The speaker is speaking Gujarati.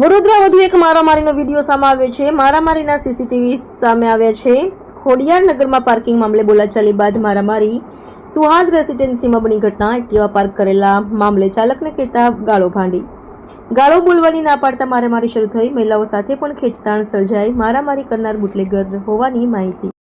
વડોદરા વધુ એક મારામારીનો વિડીયો સામે આવ્યો છે। મારામારીના સીસીટીવી સામે આવ્યા છે। ખોડિયાર નગરમાં પાર્કિંગ મામલે બોલાચાલી બાદ મારામારી સુહાદ રેસિડેન્સીમાં બની ઘટના। એક્ટિવા પાર્ક કરેલા મામલે ચાલકને કહેતા ગાળો ભાંડી, ગાળો બોલવાની ના પાડતા મારામારી શરૂ થઈ। મહિલાઓ સાથે પણ ખેંચતાણ સર્જાઈ। મારામારી કરનાર બુટલેગર હોવાની માહિતી।